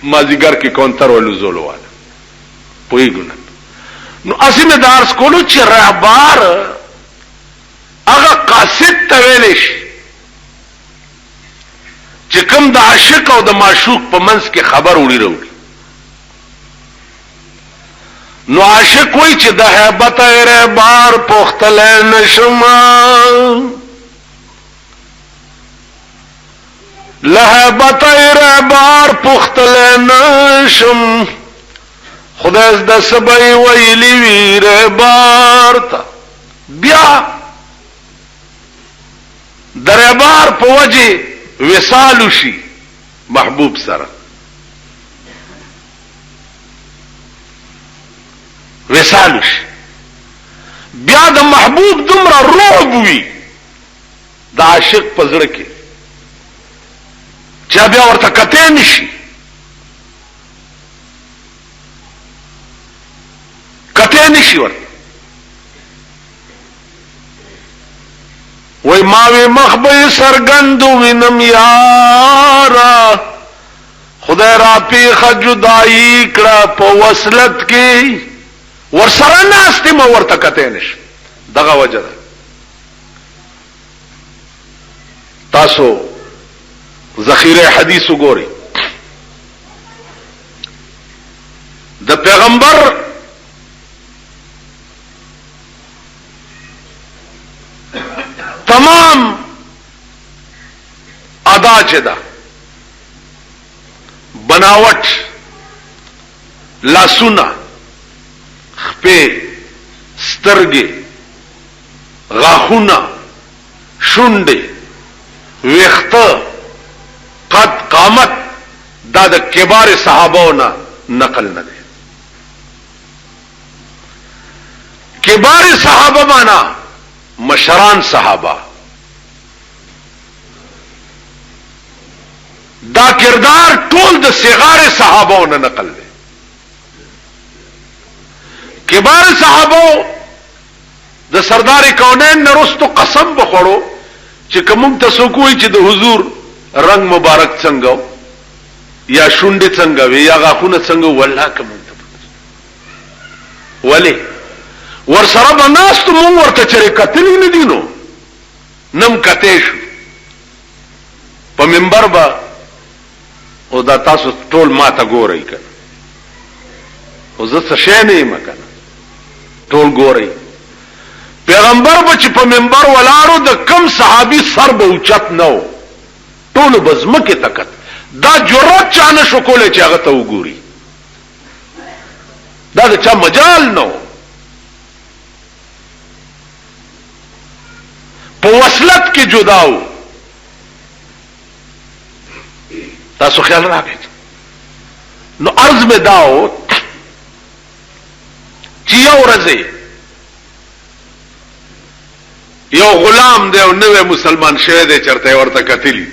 مازیګر کې کونتر ولو زول والا پوي ګنه نو اسی مې دارس کولو چې رهبار هغه قاصد ته ویل شي چې کوم د عاشق او د معشوق په منځ کې خبر وړي وروړي نو عاشق وای چې د هیبت رهبار پختل نشما لهبت رهبار پختل نشم خدای د سبای ویلی وی رهبار تا بیا دربار په وجه وصال شي محبوب سره وصال شي بیا د محبوب دومره روب وي د عاشق په زړه کې چې بیا ورته کته نشي کته نشي ورته وای ماوی مخبه سرګندو وینم یارا خدای را پیخ جدائی کړه په وصلت کې ورسره ناشته مو ورته کته نش دغه وجه تاسو ذخیره حدیث وګورئ د پیغمبر تمام ادا چدا بناوٹ لاسونا خپے سترگے غاخونا شنڈے ویخت قد قامت دا د کبار صحابونا نقل نہ دے کبار صحابہ مانا مشران صحابہ دا کردار ټول د صغار صحابو نه نقل دی کبار صحابو د سردار کونین نرستو قسم بخورو چې کوم تاسو کوی چې د حضور رنگ مبارک څنګه یا شونډې څنګه وي یا غاخونه څنګه والله کوم ته ولی ورسره بناست مون ورته چرې کتلی نه دینو نم کته شو په منبر با او دا تاسو ټول ما ته ګورئ کنه او زه څه شی نه یم کنه ټول ګورئ پیغمبر به چې په منبر ولاړو د کم صحابي سر به اوچت نو ټول بزمکه تکت دا جرأت چانه شو کوله چې هغه ته وګوري دا د چا مجال نو په وصلت کې جداو تاسو خیال راکړئ نو عرض میں داو چې یو ورځ یو غلام دی او نوې مسلمان شوی دی چرته ورته کتلی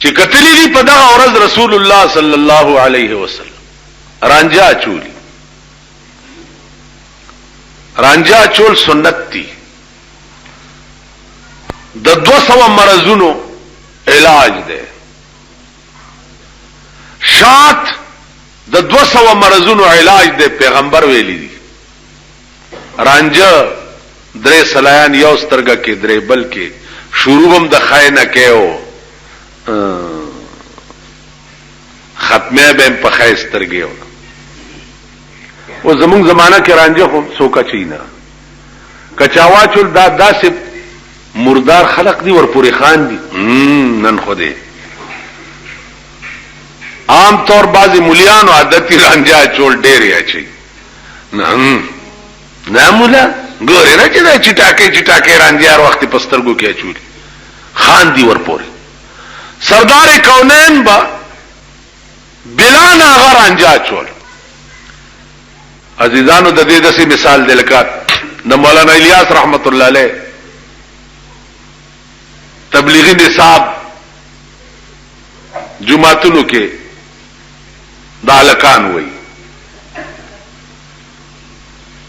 چې کتلی دی په دغه ورځ رسول الله صلی الله علیه وسلم رانجا چولی رانجا چول سنت دی د 200 مرزونو علاج دی شات د 200 مرزونو علاج دی پیغمبر ویلی دی رانجا درې سلایان یو سترګه کې درې بل کې شروع هم د خای نه کېو ختمه به په خای سترګیو او زمون زمانہ کې رانجه خو سوکا چینا کچاوا چول دا داسې مردار خلق دی ور پوری خان دی نن خوده عام طور بعضی مليان عادتي رانجه چول ډېر اچي نه مولا ګورې نه چې دا چټاکې رانجه وخت پسترګو کې اچول خان دی ور پوری سردار کونین با بلا ناغه رانجه چول عزیزانو د دې داسې مثال دی لکه د مولانا الیاس رحمت الله علیه تبلیغی نصاب جمعتونو کې دالکان وای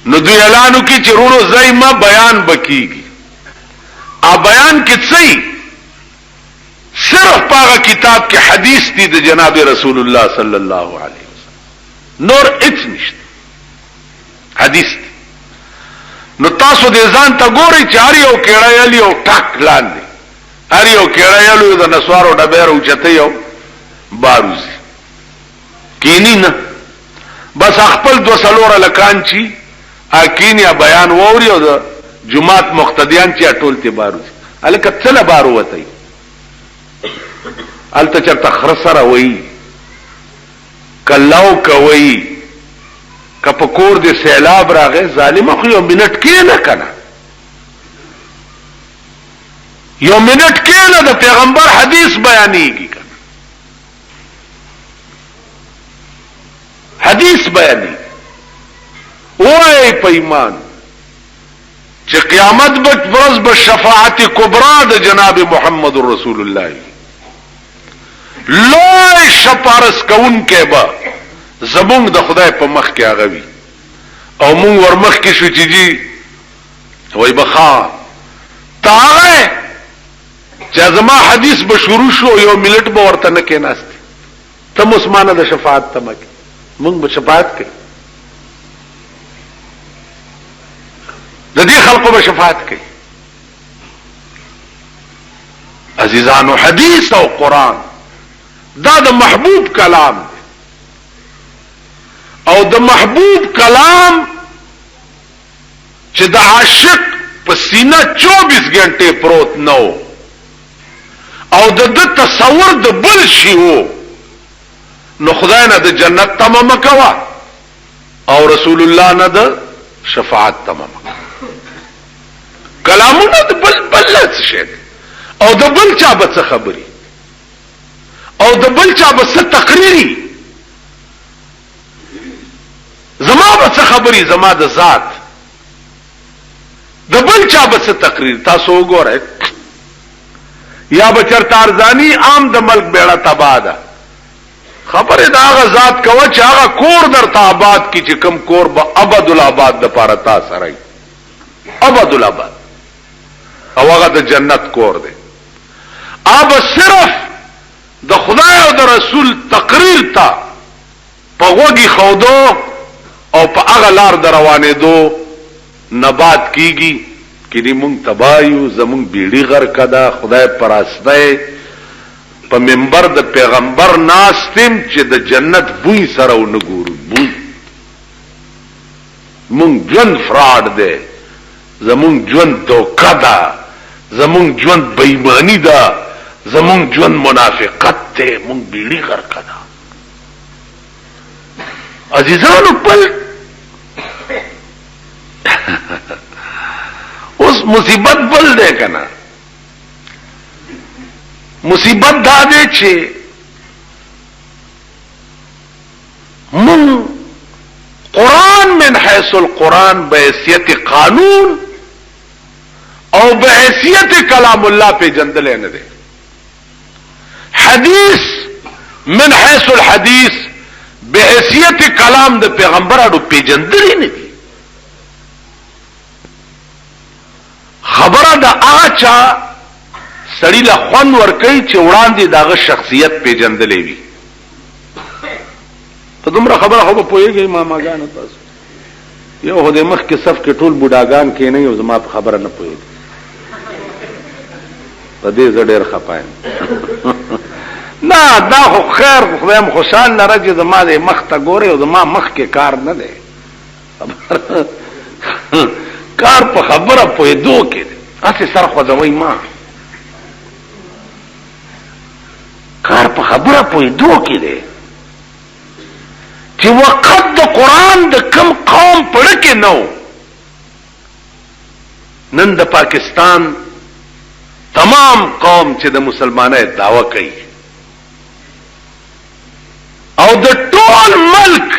نو دوی اعلانو کې چرونو زایما بیان بکیږي ا بیان کې څه صرف پاغه کتاب کې حدیث دی د جناب رسول الله صلی الله علیه وسلم نور هیڅ نشته حدیث دی نو تاسو دې ځان ته ګورئ چې هر یو کېړه یلی او ټاک لاندې هر یو کېړه یلو د نسوارو ډبیر او چته یو باروزی کینی نه بس خپل دو سلوره لکان چی اکینیا بیان ووري او د جمعات مقتدیان چې ټول ته باروزی الکه تل بارو وتی الته چرته خرسره وای کلاو کوي کپکور دې سیلاب راغې ظالم خو یو منټ کې نه کنه یو منټ کې نه د پیغمبر حدیث بیانېږي کنه حدیث بیانېږي وای په ایمان چې قیامت ورځ به شفاعت کبرا د جناب محمد رسول الله لوی شپارس کون کې با زمونږ د خدای په مخ کې هغه وي او مونږ ورمخ کې شو چې جی وای بخا تاغه چې زما حدیث به شروع شو یو ملت به ورته نه کې ناست تم عثمانه د شفاعت تمک مونږ به شفاعت کوي د دې خلقو به شفاعت کوي عزیزانو حدیث او قران دا د محبوب کلام دی او د محبوب کلام چې د عاشق په سینه 24 غنټه پروت نو او د تصور د بل شی وو نو خدای نه د جنت تمام کوا او رسول الله نه د شفاعت تمام کلامونه د بل څه او د بل چا به څه خبري او د بل چا به څه تقریری زما به څه خبري زما د ذات د بل چا به څه تقریر تاسو وګورئ یا بچرته ارزانی عام د ملک بیړه تبا ده خبره دا هغه ذات کوه چې هغه کور درته آباد کی چې کم کور به ابد الاباد د پاره تا سره ابد الاباد او هغه د جنت کور دی اب صرف د خدای او د رسول تقریر تا په وګي خودو او په هغه لار د روانې دو نبات کیږي کینی مونږ تبایو زمونږ بیړی غر کدا خدای پراسته په منبر د پیغمبر ناستم چې د جنت بوی سره ونګورو بوی مونږ جون فراډ دی زمونږ جون دوکا ده زمونږ جون بېمانی ده زمونږ جون منافقت ته مونږ بیړی غر کدا عزیزانو پل اوس مصیبت بل دی کنه مصیبت دا دی چې من قرآن من حیث القرآن بحیثیت قانون او بحیثیت کلام الله پہ جندل نه دی حدیث من حیث الحدیث بحیثیت کلام د پیغمبرانو پہ جندل نه دی خبره د آچا سړی له خوان ور کوي چې وړاندې داغه شخصیت پیژندلې وي ته دومره خبره خو په پوهیږي ماماګانو تاسو یو هده مخ کې صف کې ټول بوډاګان کې نه یو زما په خبره نه پوهیږي په دې زه ډېر خپایم. نه دا خو خیر خدایم خوشحال لره چې زما د مخ ته ګورې او زما مخ کې کار نه دی. کار په خبره پوهېدو کې دی. هسې سر خوځوئ ما کار په خبره پوهېدو کې دی چې وقت د قرآن د کم قوم پړه کې نه و. نن د پاکستان تمام قوم چې د مسلمانۍ دعوه کوي او د ټول ملک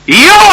یو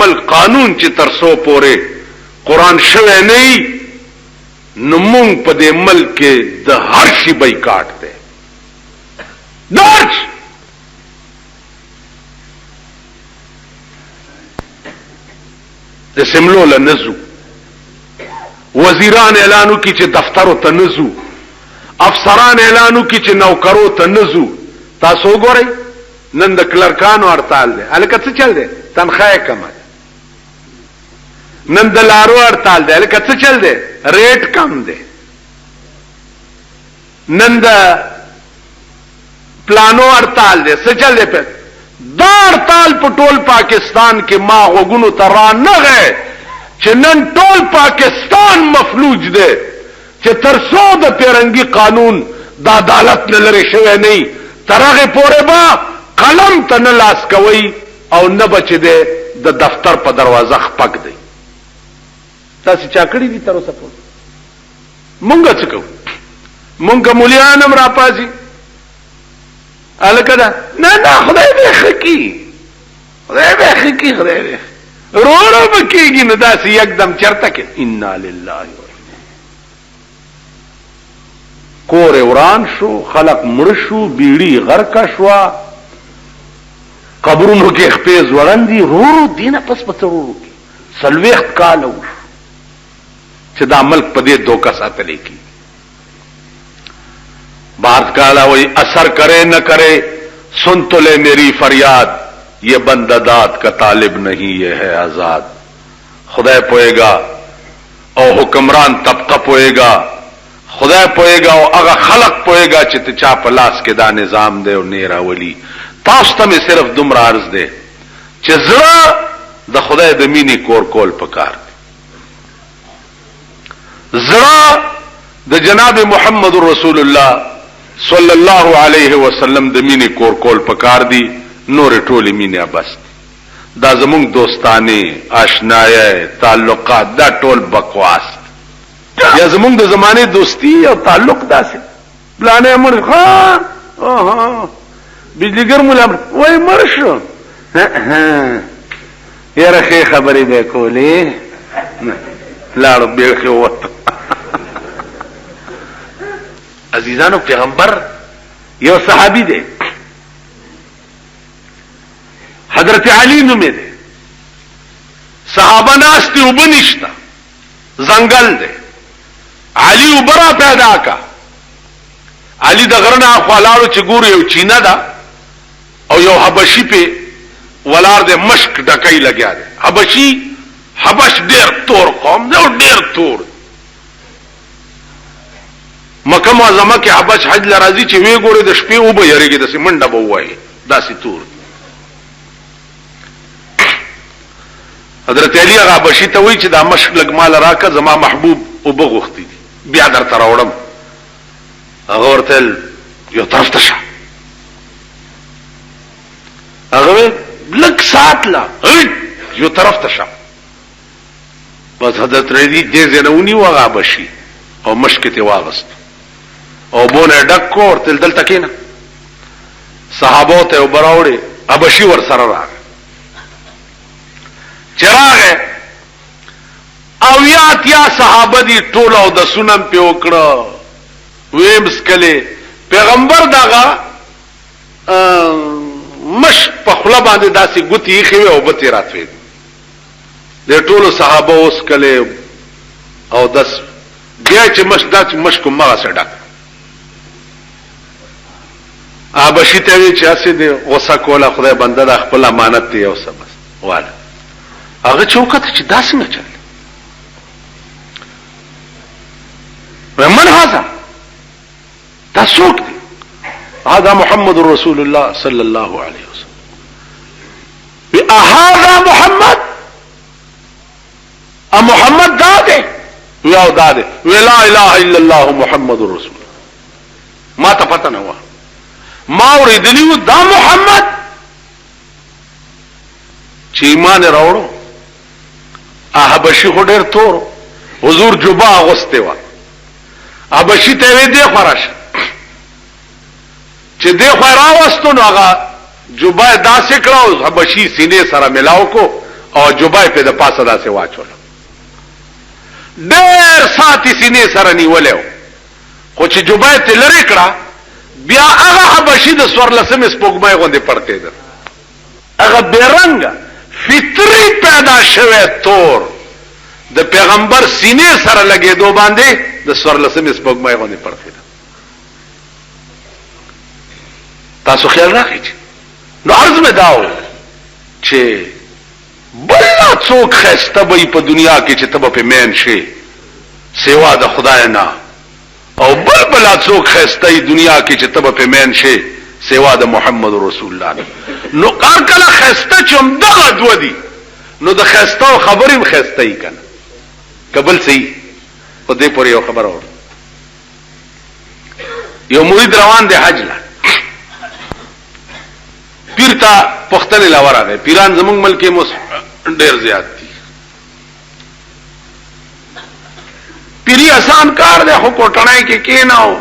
ملک قانون چې تر څو پورې قرآن شوی نه نو مونږ په دې ملک کې د هر شي بایکاټ دی. د سملو له نزو وزیران اعلانو کی چې دفترو ته نزو افسران اعلانو کی چې نوکرو ته نزو. تاسو ګورئ نن د کلرکانو هړتال دی. هلکه څه چل دی؟ تنخواه کم ده. نن د لارو هړتال دی. هلکه څه چل دی؟ ریټ کم دی. نن د پلانو هړتال دی. څه چل دی؟ دا هړتال په ټول پاکستان کې ما غوږونو ته رانغی چې نن ټول پاکستان مفلوج دی چې تر څو د پیرنګي قانون د عدالت نه لرې شوی نه تر هغې پورې به قلم ته نه لاس کوئ او نه به چې دی د دفتر په دروازه خپک دی. تاسې چا کړي دي تر اوسه پورې؟ مونږ څه کوو؟ مونږ که مولیان هم راپاځي هلکه ده نه خدای به یې ښه کي خدای به یې ښه کي خدای به روړه به کېږي نو داسې یکدم چرته کې انا لله کور وران شو خلق مړ شو بیړي غرقه شوه قبرونو کې خپې ځوړندي رورو دینه پس په څرورو کې 40 کاله وشو چې دا ملک په دې دوکه ساتلی کی. بات کالا وہی اثر کرے نہ کرے سن تو لے میری فریاد یہ بندہ داد کا طالب نہیں یہ ہے آزاد. خدا پوئے گا او حکمران طبقہ پوئے گا خدا پوئے گا او اگا خلق پوئے گا چت چا پلاس کے دا نظام دے او نیرا ولی تاستا میں صرف دمر عرض دے چه زړه د خدای د مینې کور کول پکار دی. زړه د جناب محمد رسول الله صلی الله علیه وسلم د مینې کور کول پکار دی. نور ټولې مینې بس دا زمونږ دوستانه آشنایه تعلقات دا ټول بکواس یا زمونږ د زمانه دوستی او تعلق داسې پلانې امر ها بجلیګر مولا وای مرشو یاره خې خبرې به کولې لاړو به وته. عزیزانو پیغمبر یو صحابی دی حضرت علی نومې دی صحابه ناستی اوبه نشته ځنګل دی علی اوبه را پیدا کا علی د غره نه اخوا لاړو چې ګورو یو چینه ده او یو حبشي په ولار د مشک ډکۍ لګیا دی. حبش ډیر تور قوم دی او ډیر تور مکه معظمه کې حبش حج لراځي چې وی ګوري د شپې او به یریږي د سیمنډه به وایي داسې تور. حضرت علی هغه حبشي ته وایي چې دا مشک لګ مال راکه زما محبوب او بغوختي دي بیا درته راوړم. هغه ورته یو طرف ته شه هغه لک سات لا یو طرف ته شه بس حضرت علی دې زنونی وغه حبشي او مشک ته واغست او بونه ډکو ورتل دلته کېنه صحابو ته وبراوړي حبشي ور سره راغ چراغه او یا صحابه دي ټول او د سنن په وکړه ویمس کله پیغمبر داغه مش په خله باندې داسې ګوتی خوي او بته راتوي د ټولو صحابه اوس کله او داس بیا چې مش کوم ما سره ابشي ته وی چې اسې دی غوسه کوله خدای بنده د خپل امانت دی او سبس واله هغه چوکته چې داسې نه چل من هذا دا څوک دی؟ هذا محمد رسول الله صلی الله علیه وسلم. هذا محمد محمد دا دی یا دا دی؟ لا اله الا الله محمد رسول الله. ما ته پته نه و، ما اوریدلی دا محمد چې ایمان راوړو. حبشي خو ډېر تور، حضور جبا اغوسته و. حبشي ته وی دی خراشه چې دی خو راوستو، نو هغه جبا داسې کړو، حبشي سینې سره ملاو کو او جبا په د پاسه داسې واچول. ډېر ساتي سینې سره نیولیو، خو چې جبا ته لری کړه بیا هغه حبشي د سورلسمې سپوږمۍ غوندې پړته ده. هغه بیرنګ فطری پیدا شوه تور د پیغمبر سینې سره لګېدو باندې د سورلسمې سپوږمۍ غوندې پړته ده. تاسو خیال راکړئ. نو عرض مې داو چې بل څوک خسته به په دنیا کې چې تبه په مین شي سوا د خدای نه، او بل څوک خسته دنیا کې چې تبه په مین شي سوا د محمد رسول الله نه. نو کله خسته چې هم دغه دو دي، نو د خسته خبرې خسته یې کنه قبل سي. په دې پورې یو خبر اور یو مرید روان دی حج لا، پیر ته پختنه لا ورغه. پیران زمونږ ملک مو ډېر زیات دي. پیری آسان کار دی، خو کوټنای کې کیناو